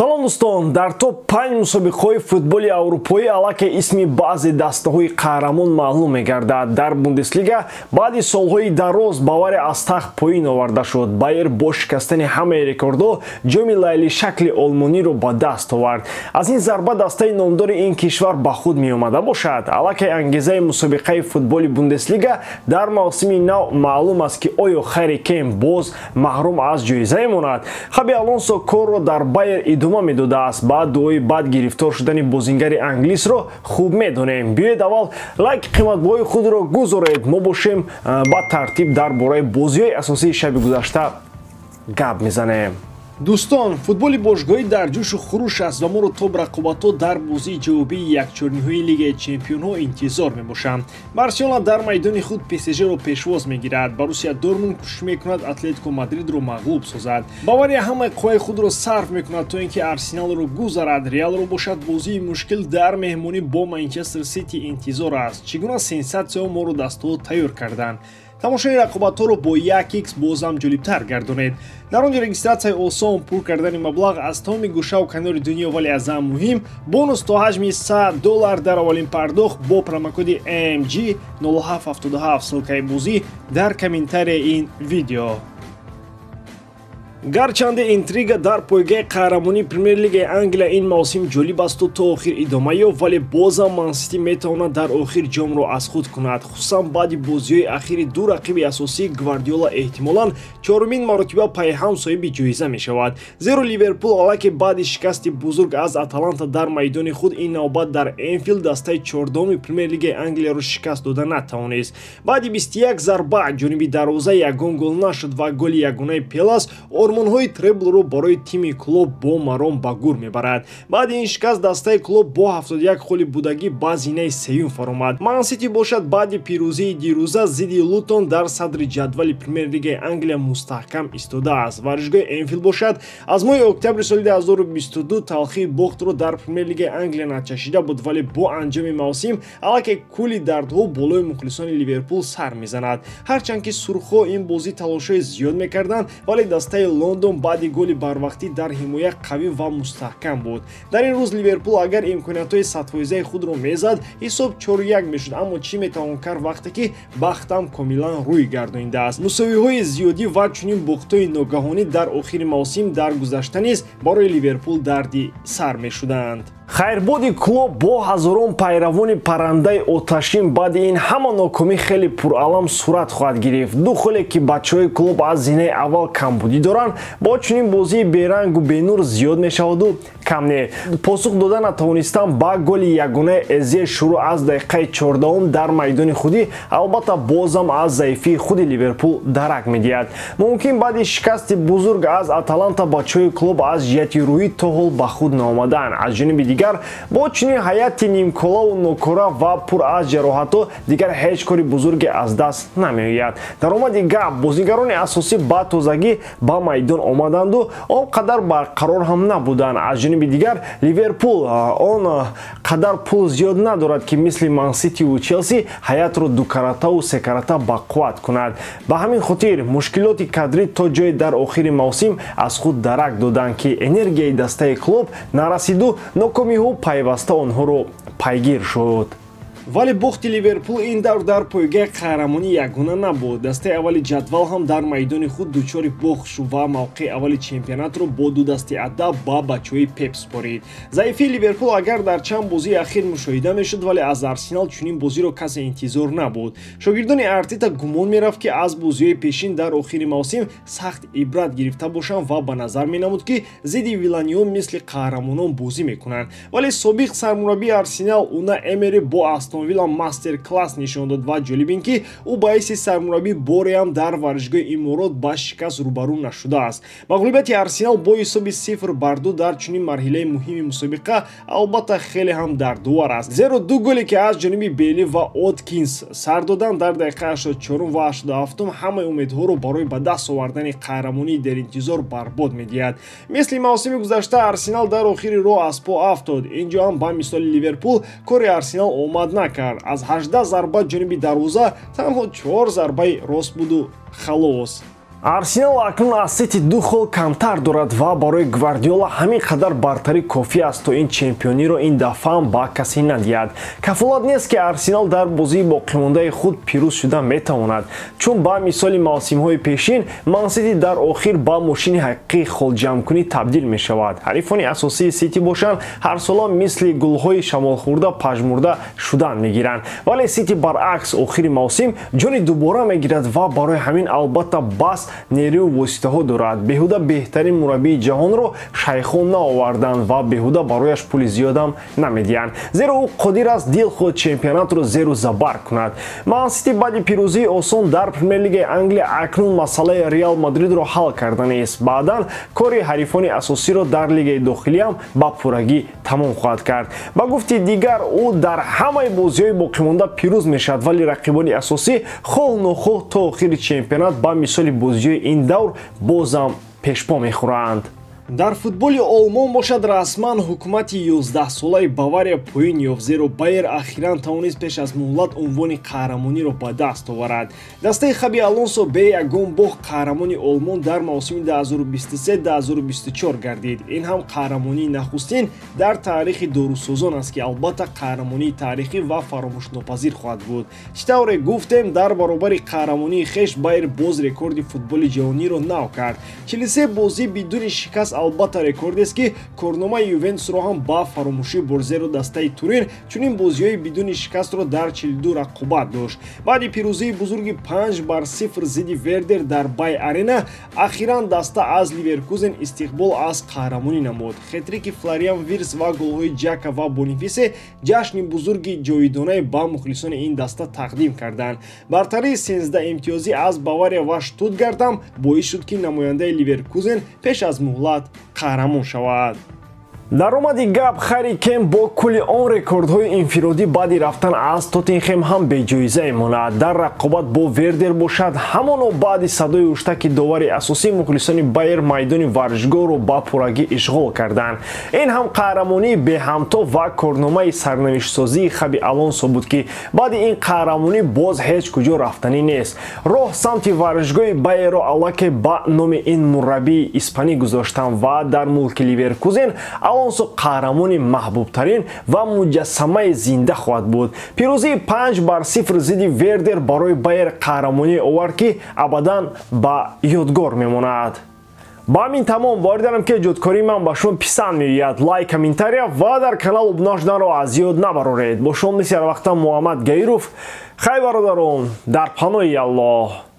салом дӯстон, дар топ 5 мусобиқаҳои футболи аврупоӣ аллакай исми баъзе дастаҳои қаҳрамон маълум мегардад. Дар Бундеслига баъди солҳои дароз Бавари аз тахт поин оварда шуд. Байери бо шикастани ҳамаи рекордҳо ҷоми лайлишакли олмониро ба даст овард. Аз ин зарба дастаи номдори ин кишвар ба худ меомада бошад. Аллакай ангезаи мусобиқаи футболи Бундеслига дар мавсими нав маълум аст ки оё Харри Кейн боз маҳрум аз ҷоиза мемонад. Хаби Алонсо корро дар Байер идома медодааст. баъд дуои бад гирифтор шудани бозингари англисро хуб медонем. Биёед аввал лайк қиматбоҳои худро гузоред. Мо бошем ба тартиб дар бораи бозиҳои асосии шаби гузашта гап мезанем. Дӯстон, футболи бошгоҳӣ дар ҷӯшу хуруш аст ва моро тоб рақобатҳо дар бозии ҷавобии якчорниҳои Лигаи Чемпионҳо интизор мебошанд. Барселона дар майдони худ ПСЖ-ро пешвоз мегирад. Боруссия Дормунд кӯшиш мекунад Атлетико Мадридро мағлуб созад. Бавария ҳамаи қувваи худро сарф мекунад то ин ки Арсеналро гузарад. Реалро бошад бозии мушкил дар меҳмонӣ бо Манчестер Сити интизор аст. Чӣ гуна сенсатсияҳо моро дастҳо тайёр карданд. тамошои рақобатҳоро бо 1x бозам ҷолибтар гардонед. дар он ҷо регистратсияи осон пур кардани маблағ аз тамоми гӯшаву канори дунё, вале аз ҳам муҳим бонус то ҳаҷми $100 дар аввалин пардохт бо промокоди AMG 0777 ссылкаи бозӣ дар комментарияи ин видео. гарчанде интрига дар пойгаи қаҳрамонии премер-лигаи Англия ин мавсим ҷолиб асту то охир идома ёфт, вале бозам Ман Сити метавонад дар охир ҷомро аз худ кунад. хусусан баъди бозиҳои ахири ду рақиби асосии Гвардиола эҳтимолан чорумин маротиба пайҳам соҳиби ҷоиза мешавад. зеро Ливерпул аллакай баъди шикасти бузург аз Аталанта дар майдони худ ин навбат дар Энфилд дастаи 14-уми премер-лигаи Англияро шикаст дода натавонист. баъди 21 зарба ҷониби дарвоза ягон гол нашуд ва голи ягонаи Пелас ормонҳои треблро барои тими клуб бо маром ба гур мебарад. баъди ин шикаст дастаи клуб бо 71 холи будагӣ ба зинаи сеюм фаромад. Ман Сити бошад баъди пирӯзии дирӯза зидди Лутон дар садри ҷадвали премер-лигаи Англия мустаҳкам истодааст. варзишгоҳи Энфилд бошад аз моҳи октябри соли 2022 талхии бохтро дар премер-лигаи Англия начашида буд, вале бо анҷоми мавсим аллакай кӯли дардҳо болои мухлисони Ливерпул сар мезанад. ҳарчанд ки сурхҳо ин бозӣ талошҳои зиёд мекарданд, вале дастаи Лондон баъди голи барвақтӣ дар ҳимоя қавӣ ва мустаҳкам буд. дар ин рӯз Ливерпул агар имкониятҳои садфоизаи худро мезад, ҳисоб 4-1 мешуд, аммо чӣ метавон кард вақте ки бахтам комилан рӯй гардонидааст. мусовиҳои зиёдӣ ва чунин бохтҳои ногаҳонӣ дар охири мавсим дар гузашта низ барои Ливерпул дарди сар мешуданд. хайрбоди клуб бо ҳазорон пайравони паррандаи оташин баъди ин ҳама нокомӣ хеле пуралам сурат хоҳад гирифт. ду холе ки бачаҳои клуб аз зинаи аввал камбудӣ доранд, бо чунин бозии берангу бенур зиёд мешаваду кам не. посух дода натавонистан ба голи ягонаи эзе шурӯъ аз дақиқаи 14 дар майдони худӣ албатта бозам аз заифии худи Ливерпул дарак медиҳад. мумкин баъди шикасти бузург аз Аталанта бачаҳои клуб аз ҷиҳати рӯҳӣ то ҳол ба худ наомадаанд. аз ҷониби дигар бо чунин ҳайати нимколаву нокора ва пур аз ҷароҳатҳо дигар ҳеҷ кори бузурге аз даст намеояд. даромади гап бозигарони асосӣ ба тозагӣ ба майдон омаданду он қадар барқарор ҳам набуданд. аз ҷониби дигар Ливерпул он қадар пул зиёд надорад ки мисли Ман Сити ва Челси ҳаятро дукаратаву секарата бақувват кунад. ба ҳамин хотир мушкилоти кадрӣ то ҷое дар охири мавсим аз худ дарак доданд ки энергияи дастаи клуб нарасиду нокомиҳо пайваста онҳоро пайгир шуд. вале бохти Ливерпул ин давр дар пойгаи қаҳрамонӣ ягона набуд. дастаи аввали ҷадвал ҳам дар майдони худ дучори бохт шуд ва мавқеи аввали чемпионатро бо ду дасти адаб ба бачаҳои Пеп спорид. заифии Ливерпул агар дар чанд бозии ахир мушоҳида мешуд, вале аз Арсенал чунин бозиро касе интизор набуд. шогирдони Артета гумон мерафт ки аз бозиҳои пешин дар охири мавсим сахт ибрат гирифта бошанд ва ба назар менамуд ки зидди Виланиё мисли қаҳрамонон бозӣ мекунанд. вале собиқ сармураббии Арсенал Уна Эмери бо Вилла мастер класс нишон дод ва ҷолиб ин ки ӯ ба ҳайси сармураббӣ боре ҳам дар варзишгоҳи Иморот ба шикаст рӯбарӯ нашудааст. мағлубияти Арсенал бо ҳисоби 0-2 дар чунин марҳилаи муҳими мусобиқа албатта хеле ҳам дардовар аст. зеро ду голе ки аз ҷониби Бейли ва Откинс сар доданд дар дақиқаи 84 ва 87 ҳамаи умедҳоро барои ба даст овардани қаҳрамонии деринтизор барбод медиҳад. мисли мавсими гузашта Арсенал дар охири роҳ аз по афтод. ин ҷо ҳам ба мисоли Ливерпул кори Арсенал омад накард. аз 18 зарба ҷониби дарвоза танҳо 4 зарбаи рост буду халос. Арсенал акнун аз Сити ду хол камтар дорад ва барои Гвардиола ҳамин қадар бартарӣ кофӣ аст то ин чемпиониро ин дафъа ба касе надиҳад. Кафолат нест ки Арсенал дар бозии боқимондаи худ пирӯз шуда метавонад, чун ба мисоли мавсимҳои пешин Ман Сити дар охир ба мошини ҳақиқии холҷамъкунӣ табдил мешавад. ҳарифони асосии Сити бошанд, ҳарсола мисли гулҳои шамолхӯрда пажмурда шудан мегиранд, вале Сити баръакс охири мавсим ҷони дубора мегирад ва барои ҳамин албатта бас нерӯ воситаҳо дорад. беҳуда беҳтарин мураббии ҷаҳонро шайхон наоварданд ва беҳуда барояш пули зиёдам намедиҳанд, зеро ӯ қодир аст дил худ чемпионатро зеру забар кунад. Ман Сити баъди пирӯзии осон дар премер-лигаи Англия акнун масъалаи Реал Мадридро ҳал карда нест. Баъдан кори ҳарифони асосиро дар лигаи дохилиам ба пуррагӣ тамом хоҳад кард. Ба гуфти дигар ӯ дар ҳамаи бозиҳои боқимонда пирӯз мешавад, вале рақибони асосӣ хол нохоҳ то охири чемпионат ба мисоли бозиҳои ин давр бозам пешпо мехӯранд. Дар футболи олмон бошад расман ҳукумати 11-солаи Бавария поин ёфт, зеро Байери ахиран тавонист пеш аз муҳлат унвони қаҳрамониро ба даст оварад. Дастаи хаби Алонсо бе ягон бох қаҳрамони олмон дар мавсими 2023-2024 гардид. Ин ҳам қаҳрамонии нахустин дар таърихи дорусозон аст, ки албатта қаҳрамонии таърихӣ ва фаромӯшнопазир хоҳад буд. Чӣ тавре гуфтем, дар баробари қаҳрамонии хеш Байери боз рекорди футболи ҷаҳониро нав кард. 43 бозӣ бидуни шикаст албатта рекордест, ки корномаи Ювентусро ҳам ба фаромӯшӣ бурд, зеро дастаи Турин чунин бозиҳои бидуни шикастро дар 42 рақобат дошт. Баъди пирӯзии бузурги 5-0 зидди Вердер дар Байери, ахиран даста аз Ливеркузен истиқбол аз қаҳрамонӣ намуд. Хетрики Флориан Вирс ва голҳои Ҷака ва Бонифисе ҷашни бузурги ҷовидонаи ба мухлисони ин даста тақдим карданд. Бартарии 13 имтиёзӣ аз Бавария ва Штутгартам боис шуд, ки намояндаи Ливеркузен пеш аз муҳлат қаҳрамон шавад. Даромади гап Харри Кейн бо кулли он рекордҳои инфиродӣ баъди рафтан аз Тоттенхем ҳам беҷоиза мемонад. Дар рақобат бо Вердер бошад, ҳамоно баъди садои уштаки довари асосии мухлисони Байер майдони варзишгоҳро ба пуррагӣ ишғол карданд. Ин ҳам қаҳрамонии беҳамто ва корномаи сарнавиштсозии хаби Алонсо буд, ки баъди ин қаҳрамонӣ боз ҳеҷ куҷо рафтанӣ нест. Роҳ самти варзишгоҳи Байерро аллакай ба номи ин мураббии испанӣ гузоштанд ва дар мулки Ливеркузен Алонсо қаҳрамони маҳбубтарин ва муҷассамаи зинда хоҳад буд. Пирӯзии 5-0 зидди Вердер барои Байер қаҳрамонӣ овард, ки абадан ба ёдгор мемонад. Ба ҳамин тамом вориданам, ки ҷодкории ман ба шумо писанд меояд. Лайк, комментария ва дар канал обуна шуданро аз ёд набароред. Бо шумо мисли ҳар вақта Муҳаммад Гаиров. Хай бародарон, дар паноҳи Аллоҳ.